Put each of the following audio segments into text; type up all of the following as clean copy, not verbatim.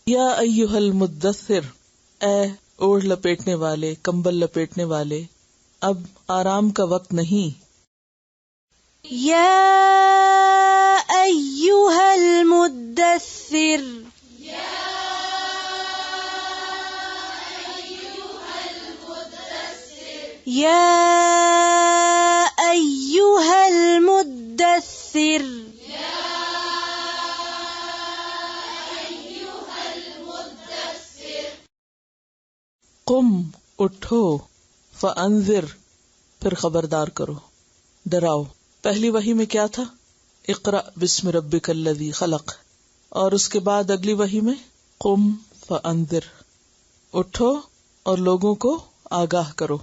یا ایھا المدثر، اے اوڑھ لپیٹنے والے، کمبل لپیٹنے والے، اب آرام کا وقت نہیں. یا ایھا المدثر، یا ایھا المدثر، قم، اٹھو، فانذر، پھر خبردار کرو، ڈراؤ. پہلی وحی میں کیا تھا؟ اقرأ بسم ربک الذی خلق، اور اس کے بعد اگلی وحی میں قم فانذر، اٹھو اور لوگوں کو آگاہ کرو.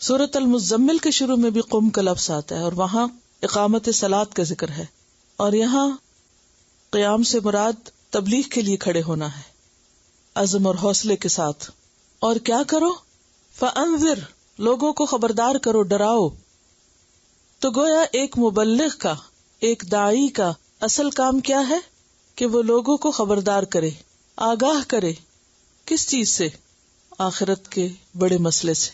سورۃ المزمل کے شروع میں بھی قم کا لفظ آتا ہے اور وہاں اقامت صلاۃ کا ذکر ہے، اور یہاں قیام سے مراد تبلیغ کے لیے کھڑے ہونا ہے، عزم اور حوصلے کے ساتھ. اور کیا کرو؟ فانذر، لوگوں کو خبردار کرو، ڈراؤ. تو گویا ایک مبلغ کا، ایک داعی کا اصل کام کیا ہے کہ وہ لوگوں کو خبردار کرے، آگاہ کرے. کس چیز سے؟ آخرت کے بڑے مسئلے سے.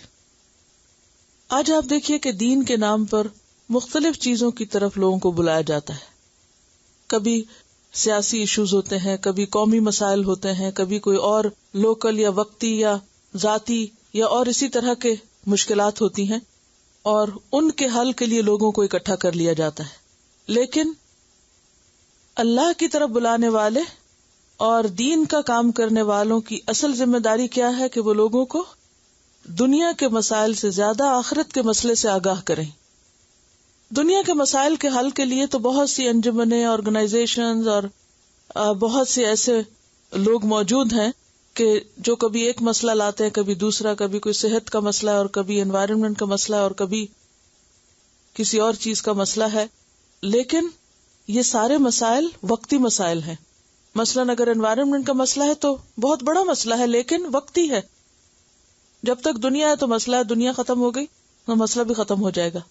آج آپ دیکھیے کہ دین کے نام پر مختلف چیزوں کی طرف لوگوں کو بلایا جاتا ہے. کبھی سیاسی ایشوز ہوتے ہیں، کبھی قومی مسائل ہوتے ہیں، کبھی کوئی اور لوکل یا وقتی یا ذاتی یا اور اسی طرح کے مشکلات ہوتی ہیں، اور ان کے حل کے لیے لوگوں کو اکٹھا کر لیا جاتا ہے. لیکن اللہ کی طرف بلانے والے اور دین کا کام کرنے والوں کی اصل ذمہ داری کیا ہے کہ وہ لوگوں کو دنیا کے مسائل سے زیادہ آخرت کے مسئلے سے آگاہ کریں. دنیا کے مسائل کے حل کے لیے تو بہت سی انجمنیں، آرگنائزیشنز اور بہت سے ایسے لوگ موجود ہیں کہ جو کبھی ایک مسئلہ لاتے ہیں، کبھی دوسرا، کبھی کوئی صحت کا مسئلہ ہے اور کبھی انوائرمنٹ کا مسئلہ ہے اور کبھی کسی اور چیز کا مسئلہ ہے. لیکن یہ سارے مسائل وقتی مسائل ہیں. مثلاً اگر انوائرمنٹ کا مسئلہ ہے تو بہت بڑا مسئلہ ہے لیکن وقتی ہے. جب تک دنیا ہے تو مسئلہ ہے، دنیا ختم ہو گئی تو مسئلہ بھی ختم ہو جائے گا.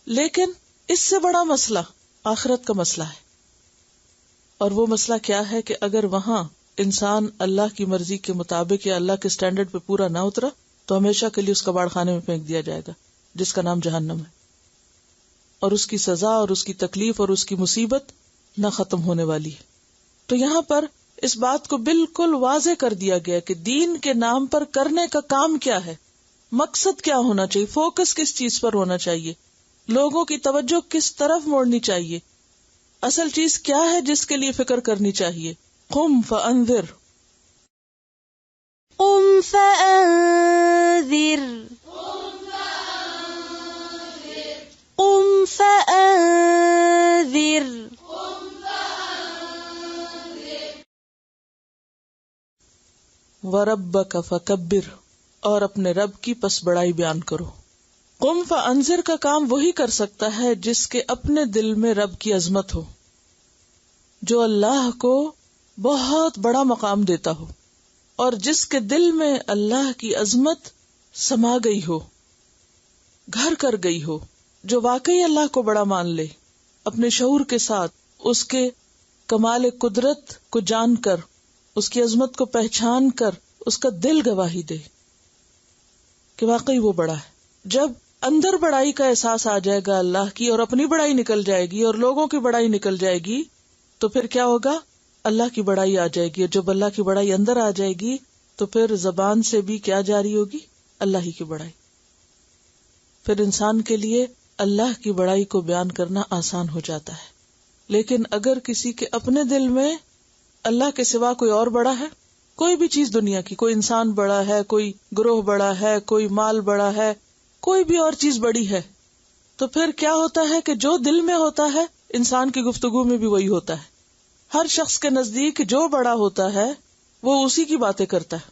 لیکن اس سے بڑا مسئلہ آخرت کا مسئلہ ہے. اور وہ مسئلہ کیا ہے کہ اگر وہاں انسان اللہ کی مرضی کے مطابق یا اللہ کے سٹینڈرڈ پہ پورا نہ اترا تو ہمیشہ کے لیے اس کباڑ خانے میں پھینک دیا جائے گا جس کا نام جہنم ہے، اور اس کی سزا اور اس کی تکلیف اور اس کی مصیبت نہ ختم ہونے والی ہے. تو یہاں پر اس بات کو بالکل واضح کر دیا گیا کہ دین کے نام پر کرنے کا کام کیا ہے، مقصد کیا ہونا چاہیے، فوکس کس چیز پر ہونا چاہیے، لوگوں کی توجہ کس طرف موڑنی چاہیے، اصل چیز کیا ہے جس کے لیے فکر کرنی چاہیے. قم فانذر، قم فانذر، قم فانذر، وربک فکبر، اور اپنے رب کی پس بڑائی بیان کرو. قم فانذر کا کام وہی کر سکتا ہے جس کے اپنے دل میں رب کی عظمت ہو، جو اللہ کو بہت بڑا مقام دیتا ہو، اور جس کے دل میں اللہ کی عظمت سما گئی ہو، گھر کر گئی ہو، جو واقعی اللہ کو بڑا مان لے، اپنے شعور کے ساتھ اس کے کمال قدرت کو جان کر، اس کی عظمت کو پہچان کر اس کا دل گواہی دے کہ واقعی وہ بڑا ہے. جب اندر بڑائی کا احساس آ جائے گا اللہ کی، اور اپنی بڑائی نکل جائے گی اور لوگوں کی بڑائی نکل جائے گی، تو پھر کیا ہوگا؟ اللہ کی بڑائی آ جائے گی. اور جب اللہ کی بڑائی اندر آ جائے گی تو پھر زبان سے بھی کیا جاری ہوگی؟ اللہ ہی کی بڑائی. پھر انسان کے لیے اللہ کی بڑائی کو بیان کرنا آسان ہو جاتا ہے. لیکن اگر کسی کے اپنے دل میں اللہ کے سوا کوئی اور بڑا ہے، کوئی بھی چیز دنیا کی، کوئی انسان بڑا ہے، کوئی گروہ بڑا ہے، کوئی مال بڑا ہے، کوئی بھی اور چیز بڑی ہے، تو پھر کیا ہوتا ہے کہ جو دل میں ہوتا ہے انسان کی گفتگو میں بھی وہی ہوتا ہے. ہر شخص کے نزدیک جو بڑا ہوتا ہے وہ اسی کی باتیں کرتا ہے.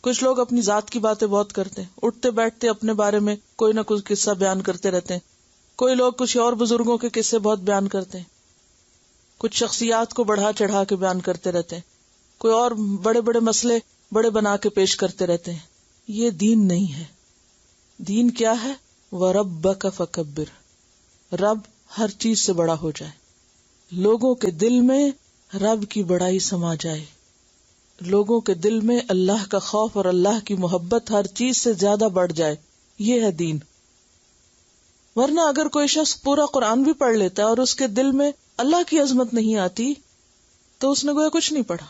کچھ لوگ اپنی ذات کی باتیں بہت کرتے ہیں، اٹھتے بیٹھتے اپنے بارے میں کوئی نہ کوئی قصہ بیان کرتے رہتے ہیں. کوئی لوگ کچھ اور بزرگوں کے قصے بہت بیان کرتے ہیں، کچھ شخصیات کو بڑھا چڑھا کے بیان کرتے رہتے ہیں، کوئی اور بڑے بڑے مسئلے بڑے بنا کے پیش کرتے رہتے ہیں. یہ دین نہیں ہے. دین کیا ہے؟ وَرَبَّكَ فَكَبِّرْ، رب ہر چیز سے بڑا ہو جائے، لوگوں کے دل میں رب کی بڑائی سما جائے. لوگوں کے دل میں اللہ کا خوف اور اللہ کی محبت ہر چیز سے زیادہ بڑھ جائے، یہ ہے دین. ورنہ اگر کوئی شخص پورا قرآن بھی پڑھ لیتا ہے اور اس کے دل میں اللہ کی عظمت نہیں آتی تو اس نے گویا کچھ نہیں پڑھا.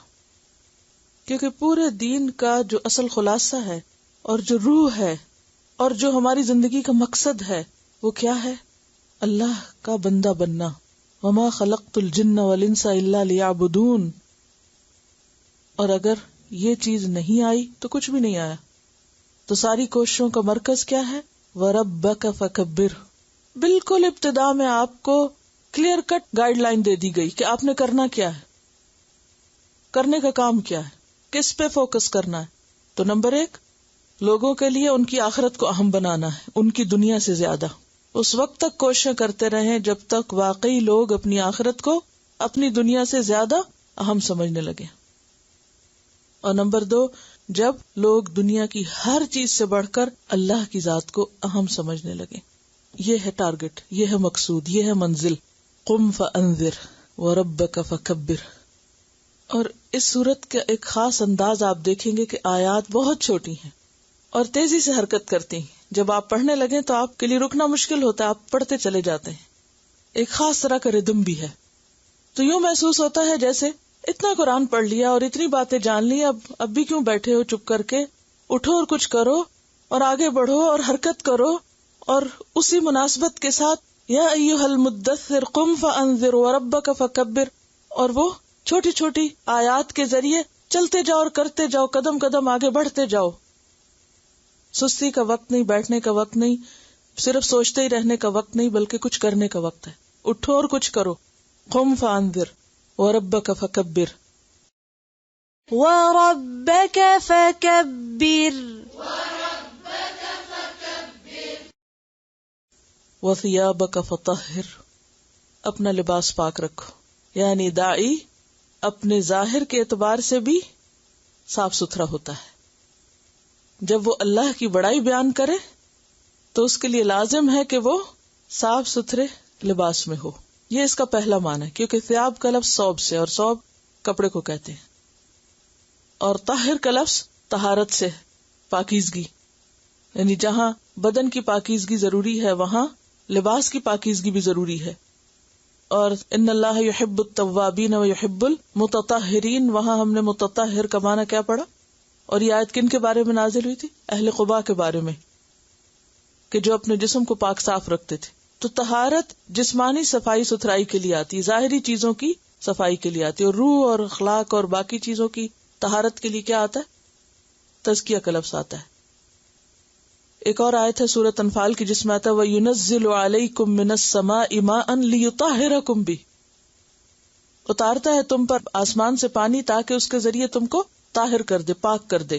کیونکہ پورے دین کا جو اصل خلاصہ ہے اور جو روح ہے اور جو ہماری زندگی کا مقصد ہے وہ کیا ہے؟ اللہ کا بندہ بننا. وما خلقت الجن والانس الا لیعبدون. اور اگر یہ چیز نہیں آئی تو کچھ بھی نہیں آیا. تو ساری کوششوں کا مرکز کیا ہے؟ وَرَبَّكَ فَكَبِّرْ. بالکل ابتدا میں آپ کو کلیئر کٹ گائیڈ لائن دے دی گئی کہ آپ نے کرنا کیا ہے، کرنے کا کام کیا ہے، کس پہ فوکس کرنا ہے. تو نمبر 1، لوگوں کے لیے ان کی آخرت کو اہم بنانا ہے، ان کی دنیا سے زیادہ. اس وقت تک کوششیں کرتے رہیں جب تک واقعی لوگ اپنی آخرت کو اپنی دنیا سے زیادہ اہم سمجھنے لگے. اور نمبر 2، جب لوگ دنیا کی ہر چیز سے بڑھ کر اللہ کی ذات کو اہم سمجھنے لگے. یہ ہے ٹارگٹ، یہ ہے مقصود، یہ ہے منزل. قم فانذر وربک فکبر. اور اس صورت کا ایک خاص انداز آپ دیکھیں گے کہ آیات بہت چھوٹی ہیں اور تیزی سے حرکت کرتی ہیں. جب آپ پڑھنے لگیں تو آپ کے لیے رکنا مشکل ہوتا ہے، آپ پڑھتے چلے جاتے ہیں. ایک خاص طرح کا ردم بھی ہے. تو یوں محسوس ہوتا ہے جیسے اتنا قرآن پڑھ لیا اور اتنی باتیں جان لی، اب بھی کیوں بیٹھے ہو چپ کر کے؟ اٹھو اور کچھ کرو اور آگے بڑھو اور حرکت کرو. اور اسی مناسبت کے ساتھ یا ایھا المدثر قم فانذر وربک فکبر، اور وہ چھوٹی چھوٹی آیات کے ذریعے چلتے جاؤ اور کرتے جاؤ، قدم قدم آگے بڑھتے جاؤ. سستی کا وقت نہیں، بیٹھنے کا وقت نہیں، صرف سوچتے ہی رہنے کا وقت نہیں، بلکہ کچھ کرنے کا وقت ہے. اٹھو اور کچھ کرو. قم فانذر وربک فکبر. وربک فکبر. وثیابک فطہر. اپنا لباس پاک رکھو. یعنی داعی اپنے ظاہر کے اعتبار سے بھی صاف ستھرا ہوتا ہے. جب وہ اللہ کی بڑائی بیان کرے تو اس کے لیے لازم ہے کہ وہ صاف ستھرے لباس میں ہو. یہ اس کا پہلا معنی ہے، کیونکہ ثیاب کا لفظ ثوب سے، اور ثوب کپڑے کو کہتے ہیں. اور طاہر کا لفظ طہارت سے، پاکیزگی. یعنی جہاں بدن کی پاکیزگی ضروری ہے وہاں لباس کی پاکیزگی بھی ضروری ہے. اور ان اللہ یحب التوابین ویحب المتطہرین، وہاں ہم نے متطہر کا معنی کیا پڑھا؟ اور یہ آیت کن کے بارے میں نازل ہوئی تھی؟ اہل قباء کے بارے میں، کہ جو اپنے جسم کو پاک صاف رکھتے تھے. تو طہارت جسمانی صفائی ستھرائی کے لیے آتی، ظاہری چیزوں کی صفائی کے لیے آتی. اور روح اور اخلاق اور باقی چیزوں کی طہارت کے لیے کیا آتا ہے؟ تزکیہ کا لفظ آتا ہے. ایک اور آیت ہے سورۃ انفال کی جس میں آتا ہے وَيُنَزِّلُ عَلَيْكُم مِّنَ السَّمَاءِ مَاءً لِيُطَهِّرَكُم بِهِ. اتارتا ہے تم پر آسمان سے پانی تاکہ اس کے ذریعے تم کو طاہر کر دے، پاک کر دے.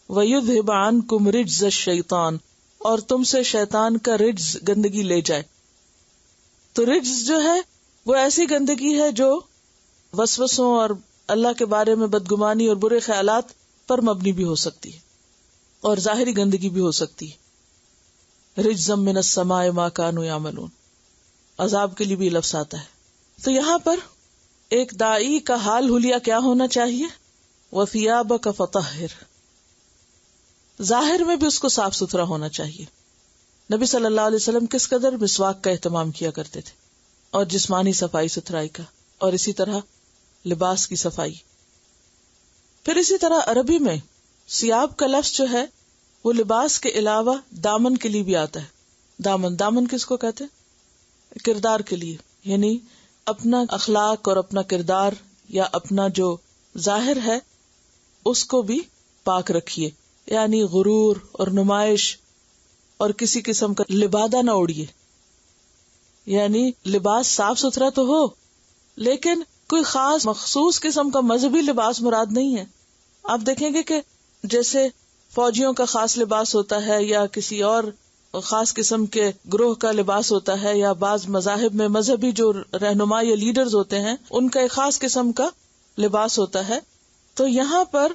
وَيُذْهِبَ عَنكُمْ رِجْزَ الشَّيْطَانِ، اور تم سے شیطان کا رجز، گندگی لے جائے. تو رجز جو ہے وہ ایسی گندگی ہے جو وسوسوں اور اللہ کے بارے میں بدگمانی اور برے خیالات پر مبنی بھی ہو سکتی ہے، اور ظاہری گندگی بھی ہو سکتی ہے. رجزم من السماء ما كانوا يعملون، عذاب کے لیے بھی لفظ آتا ہے. تو یہاں پر ایک داعی کا حال حلیہ کیا ہونا چاہیے؟ وَثِيَابَكَ فَطَهِّرْ. ظاہر میں بھی اس کو صاف ستھرا ہونا چاہیے. نبی صلی اللہ علیہ وسلم کس قدر مسواک کا اہتمام کیا کرتے تھے، اور جسمانی صفائی ستھرائی کا، اور اسی طرح لباس کی صفائی. پھر اسی طرح عربی میں ثیاب کا لفظ جو ہے وہ لباس کے علاوہ دامن کے لیے بھی آتا ہے. دامن کس کو کہتے ہیں؟ کردار کے لیے. یعنی اپنا اخلاق اور اپنا کردار یا اپنا جو ظاہر ہے اس کو بھی پاک رکھیے. یعنی غرور اور نمائش اور کسی قسم کا لبادہ نہ اوڑھیے. یعنی لباس صاف ستھرا تو ہو لیکن کوئی خاص مخصوص قسم کا مذہبی لباس مراد نہیں ہے. آپ دیکھیں گے کہ جیسے فوجیوں کا خاص لباس ہوتا ہے یا کسی اور خاص قسم کے گروہ کا لباس ہوتا ہے، یا بعض مذاہب میں مذہبی جو رہنما یا لیڈرز ہوتے ہیں ان کا ایک خاص قسم کا لباس ہوتا ہے. تو یہاں پر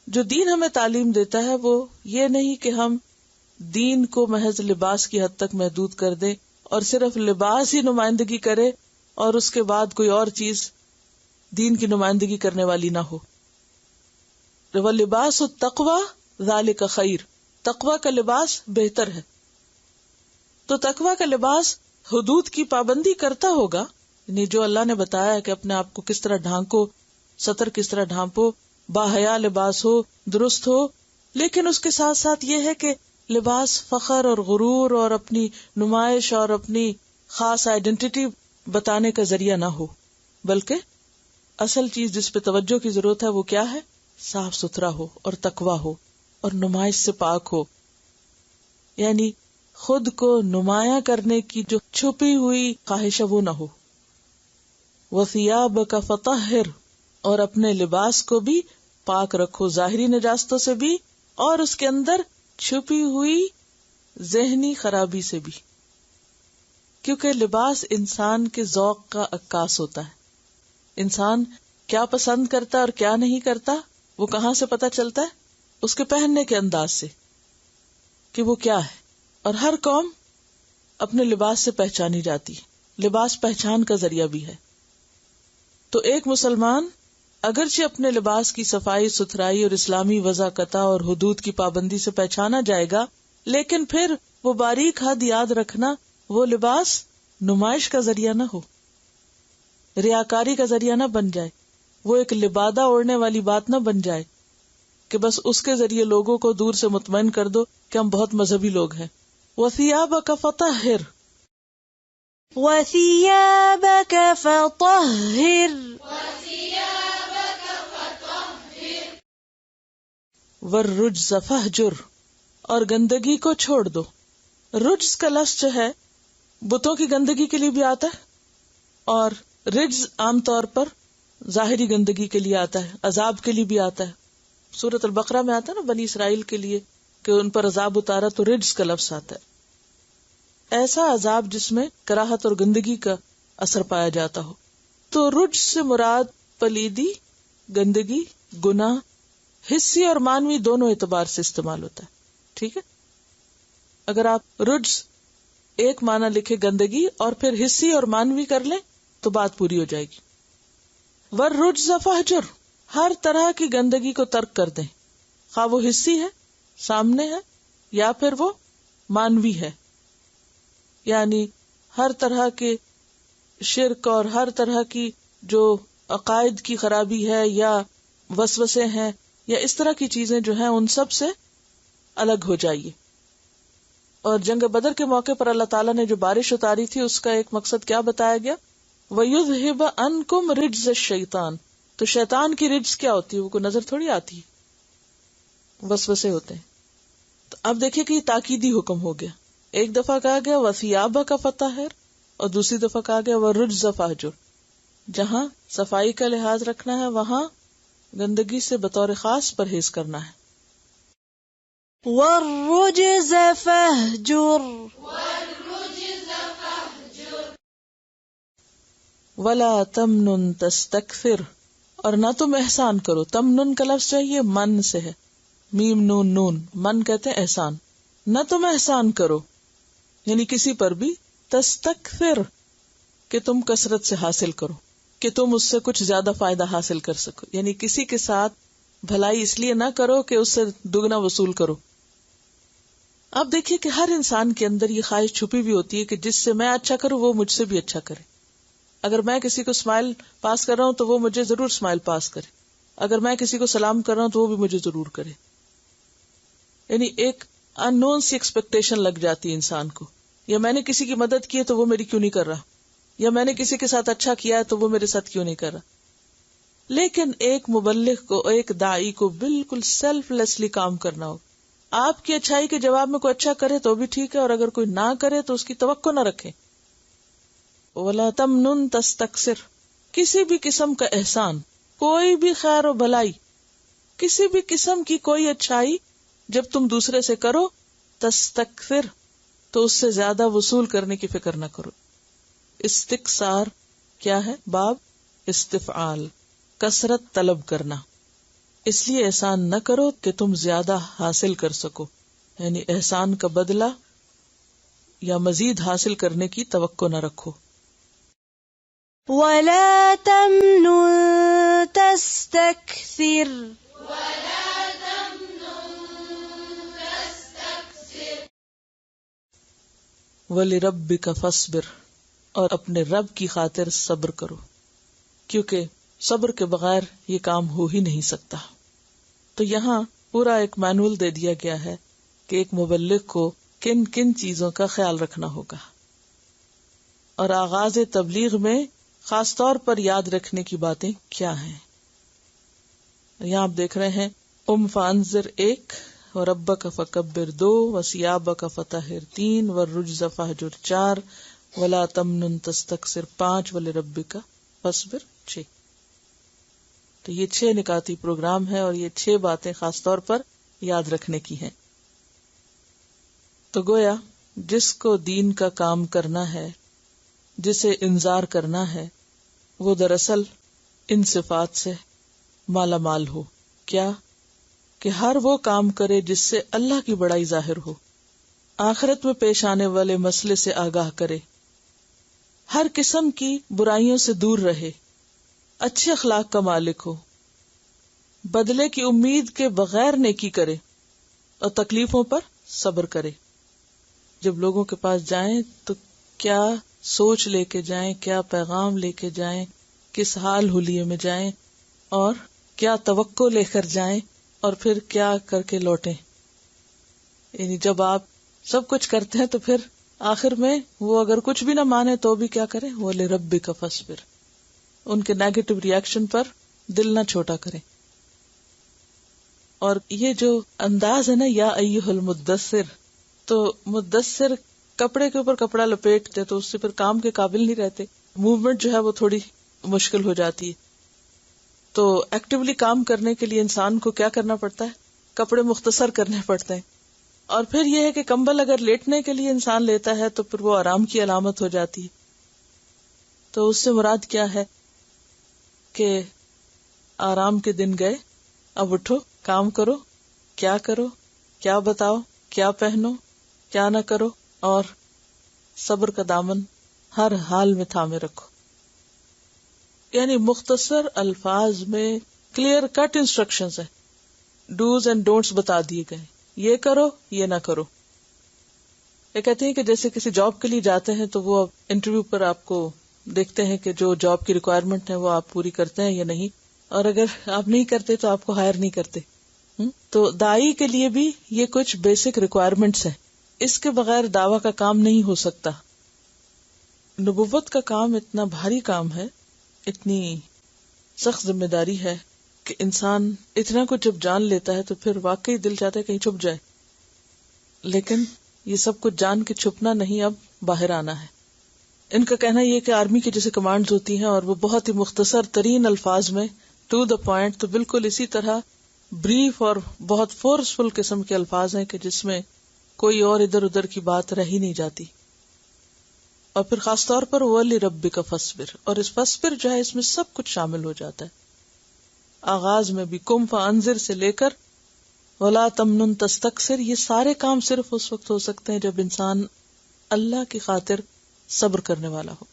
جو دین ہمیں تعلیم دیتا ہے وہ یہ نہیں کہ ہم دین کو محض لباس کی حد تک محدود کر دیں اور صرف لباس ہی نمائندگی کرے اور اس کے بعد کوئی اور چیز دین کی نمائندگی کرنے والی نہ ہو. وَلِبَاسُ التَّقْوَى ذَلِكَ خَيْرٌ، تقوی کا لباس بہتر ہے. تو تقوی کا لباس حدود کی پابندی کرتا ہوگا، یعنی جو اللہ نے بتایا ہے کہ اپنے آپ کو کس طرح ڈھانکو، سطر کس طرح ڈھانپو، باحیا لباس ہو، درست ہو، لیکن اس کے ساتھ ساتھ یہ ہے کہ لباس فخر اور غرور اور اپنی نمائش اور اپنی خاص آئیڈینٹی بتانے کا ذریعہ نہ ہو، بلکہ اصل چیز جس پہ توجہ کی ضرورت ہے وہ کیا ہے؟ صاف ستھرا ہو اور تقویٰ ہو اور نمائش سے پاک ہو. یعنی خود کو نمایاں کرنے کی جو چھپی ہوئی خواہش ہے وہ نہ ہو. وَثِيَابَكَ فَطَهِّرْ، اور اپنے لباس کو بھی پاک رکھو ظاہری نجاستوں سے بھی اور اس کے اندر چھپی ہوئی ذہنی خرابی سے بھی، کیونکہ لباس انسان کے ذوق کا عکاس ہوتا ہے. انسان کیا پسند کرتا ہے اور کیا نہیں کرتا وہ کہاں سے پتہ چلتا ہے؟ اس کے پہننے کے انداز سے کہ وہ کیا ہے. اور ہر قوم اپنے لباس سے پہچانی جاتی ہے، لباس پہچان کا ذریعہ بھی ہے. تو ایک مسلمان اگرچہ اپنے لباس کی صفائی ستھرائی اور اسلامی وضاقتہ اور حدود کی پابندی سے پہچانا جائے گا، لیکن پھر وہ باریک حد یاد رکھنا وہ لباس نمائش کا ذریعہ نہ ہو، ریاکاری کا ذریعہ نہ بن جائے، وہ ایک لبادہ اوڑھنے والی بات نہ بن جائے کہ بس اس کے ذریعے لوگوں کو دور سے مطمئن کر دو کہ ہم بہت مذہبی لوگ ہیں. وَثِيَابَكَ فَطَهِّرْ، وَثِيَابَكَ فَطَهِّرْ، وَالرُّجْزَ فَاهْجُرْ، اور گندگی کو چھوڑ دو. رجز کا لفظ جو ہے بتوں کی گندگی کے لیے بھی آتا ہے، اور رجز عام طور پر ظاہری گندگی کے لیے آتا ہے، عذاب کے لیے بھی آتا ہے. سورۃ البقرہ میں آتا ہے نا بنی اسرائیل کے لیے کہ ان پر عذاب اتارا تو رجز کا لفظ آتا ہے. ایسا عذاب جس میں کراہت اور گندگی کا اثر پایا جاتا ہو. تو رجز سے مراد پلیدی، گندگی، گناہ حسی اور مانوی دونوں اعتبار سے استعمال ہوتا ہے. ٹھیک ہے، اگر آپ رجز ایک معنی لکھے گندگی اور پھر حسی اور مانوی کر لیں تو بات پوری ہو جائے گی. وَالرُّجْزَ فَاهْجُرْ، ہر طرح کی گندگی کو ترک کر دیں، خواہ وہ حسی ہے سامنے ہے یا پھر وہ مانوی ہے. یعنی ہر طرح کے شرک اور ہر طرح کی جو عقائد کی خرابی ہے یا وسوسے ہیں یا اس طرح کی چیزیں جو ہیں ان سب سے الگ ہو جائیے. اور جنگ بدر کے موقع پر اللہ تعالیٰ نے جو بارش اتاری تھی اس کا ایک مقصد کیا بتایا گیا؟ وَيُذْهِبَ عَنْكُمْ رِجْزَ الشَّيْطَانِ. تو شیطان کی رجز کیا ہوتی ہے؟ وہ کو نظر تھوڑی آتی ہے، وسوسے ہوتے ہیں. تو اب دیکھیں کہ یہ تاکیدی حکم ہو گیا. ایک دفعہ کہا گیا وَثِيَابَكَ فَطَهِّرْ اور دوسری دفعہ کہا گیا وَالرُّجْزَ فَاهْجُرْ. جہاں صفائی کا لحاظ رکھنا ہے وہاں گندگی سے بطور خاص پرہیز کرنا ہے. وَالرُّجْزَ فَاهْجُرْ، وَلَا تَمْنُن تَسْتَكْثِرْ، اور نہ تم احسان کرو. تمنن کا لفظ چاہیے من سے ہے، میم نون نون، من کہتے ہیں احسان. نہ تم احسان کرو یعنی کسی پر بھی، تستکثر کہ تم کثرت سے حاصل کرو، کہ تم اس سے کچھ زیادہ فائدہ حاصل کر سکو. یعنی کسی کے ساتھ بھلائی اس لیے نہ کرو کہ اس سے دگنا وصول کرو. اب دیکھیے کہ ہر انسان کے اندر یہ خواہش چھپی بھی ہوتی ہے کہ جس سے میں اچھا کروں وہ مجھ سے بھی اچھا کرے. اگر میں کسی کو اسمائل پاس کر رہا ہوں تو وہ مجھے ضرور اسمائل پاس کرے، اگر میں کسی کو سلام کر رہا ہوں تو وہ بھی مجھے ضرور کرے. یعنی ایک ان نون سی ایکسپیکٹیشن لگ جاتی ہے انسان کو، یا میں نے کسی کی مدد کی ہے تو وہ میری کیوں نہیں کر رہا، یا میں نے کسی کے ساتھ اچھا کیا ہے تو وہ میرے ساتھ کیوں نہیں کر رہا. لیکن ایک مبلغ کو، ایک داعی کو بالکل سیلف لیسلی کام کرنا ہو. آپ کی اچھائی کے جواب میں کوئی اچھا کرے تو بھی ٹھیک ہے، اور اگر کوئی نہ کرے تو اس کی توقع نہ رکھے. وَلَا تَمْنُن تَسْتَكْثِرْ، کسی بھی قسم کا احسان، کوئی بھی خیر و بھلائی، کسی بھی قسم کی کوئی اچھائی جب تم دوسرے سے کرو، تستکثر تو اس سے زیادہ وصول کرنے کی فکر نہ کرو. استکثار کیا ہے؟ باب استفعال، کثرت طلب کرنا. اس لیے احسان نہ کرو کہ تم زیادہ حاصل کر سکو، یعنی احسان کا بدلہ یا مزید حاصل کرنے کی توقع نہ رکھو. وَلَا تَمْنُن تَسْتَكْثِرْ، وَلَا وَلِرَبِّكَ فَاصْبِرْ، اور اپنے رب کی خاطر صبر کرو، کیونکہ صبر کے بغیر یہ کام ہو ہی نہیں سکتا۔ تو یہاں پورا ایک مینول دے دیا گیا ہے کہ ایک مبلغ کو کن کن چیزوں کا خیال رکھنا ہوگا، اور آغاز تبلیغ میں خاص طور پر یاد رکھنے کی باتیں کیا ہیں۔ یہاں آپ دیکھ رہے ہیں فانذر 1، وربک فکبر 2، وثیابک فطہر 3، والرجز فہجر 4، ولا تمنن تستکثر 5، ولربک فاصبر 6۔ تو یہ 6 نکاتی پروگرام ہے، اور یہ 6 باتیں خاص طور پر یاد رکھنے کی ہیں۔ تو گویا جس کو دین کا کام کرنا ہے، جسے انذار کرنا ہے، وہ دراصل ان صفات سے مالا مال ہو۔ کیا؟ کہ ہر وہ کام کرے جس سے اللہ کی بڑائی ظاہر ہو، آخرت میں پیش آنے والے مسئلے سے آگاہ کرے، ہر قسم کی برائیوں سے دور رہے، اچھے اخلاق کا مالک ہو، بدلے کی امید کے بغیر نیکی کرے، اور تکلیفوں پر صبر کرے۔ جب لوگوں کے پاس جائیں تو کیا سوچ لے کے جائیں، کیا پیغام لے کے جائیں، کس حال حلیے میں جائیں، اور کیا توقع لے کر جائیں، اور پھر کیا کر کے لوٹیں۔ یعنی جب آپ سب کچھ کرتے ہیں تو پھر آخر میں وہ اگر کچھ بھی نہ مانے تو بھی کیا کریں، وَلِرَبِّكَ فَاصْبِرْ، ان کے نیگیٹو ریئیکشن پر دل نہ چھوٹا کریں۔ اور یہ جو انداز ہے نا، یا ایھا المدثر، تو مدثر کپڑے کے اوپر کپڑا لپیٹتے تو اس سے پھر کام کے قابل نہیں رہتے، موومنٹ جو ہے وہ تھوڑی مشکل ہو جاتی ہے۔ تو ایکٹیولی کام کرنے کے لیے انسان کو کیا کرنا پڑتا ہے؟ کپڑے مختصر کرنے پڑتے ہیں۔ اور پھر یہ ہے کہ کمبل اگر لیٹنے کے لیے انسان لیتا ہے تو پھر وہ آرام کی علامت ہو جاتی ہے۔ تو اس سے مراد کیا ہے کہ آرام کے دن گئے، اب اٹھو، کام کرو، کیا بتاؤ، کیا پہنو، کیا نہ کرو، اور صبر کا دامن ہر حال میں تھامے رکھو۔ یعنی مختصر الفاظ میں کلیئر کٹ انسٹرکشنز ہیں، ڈوز اینڈ ڈونٹس بتا دیے گئے، یہ کرو، یہ نہ کرو۔ یہ کہتے ہیں کہ جیسے کسی جاب کے لیے جاتے ہیں تو وہ انٹرویو پر آپ کو دیکھتے ہیں کہ جو جاب کی ریکوائرمنٹ ہے وہ آپ پوری کرتے ہیں یا نہیں، اور اگر آپ نہیں کرتے تو آپ کو ہائر نہیں کرتے۔ تو داعی کے لیے بھی یہ کچھ بیسک ریکوائرمنٹس ہیں، اس کے بغیر دعویٰ کا کام نہیں ہو سکتا۔ نبوت کا کام اتنا بھاری کام ہے، اتنی سخت ذمہ داری ہے کہ انسان اتنا کچھ جب جان لیتا ہے تو پھر واقعی دل چاہتا ہے کہیں چھپ جائے، لیکن یہ سب کچھ جان کے چھپنا نہیں، اب باہر آنا ہے۔ ان کا کہنا یہ کہ آرمی کی جیسے کمانڈز ہوتی ہیں اور وہ بہت ہی مختصر ترین الفاظ میں ٹو دا پوائنٹ، تو بالکل اسی طرح بریف اور بہت فورسفل قسم کے الفاظ ہیں کہ جس میں کوئی اور ادھر ادھر کی بات رہ ہی نہیں جاتی۔ اور پھر خاص طور پر وَلِرَبِّكَ فَاصْبِرْ، اور اس فَاصْبِرْ جو ہے اس میں سب کچھ شامل ہو جاتا ہے۔ آغاز میں بھی قُمْ فَأَنذِرْ سے لے کر وَلَا تَمْنُنْ تَسْتَكْثِرْ، یہ سارے کام صرف اس وقت ہو سکتے ہیں جب انسان اللہ کی خاطر صبر کرنے والا ہو۔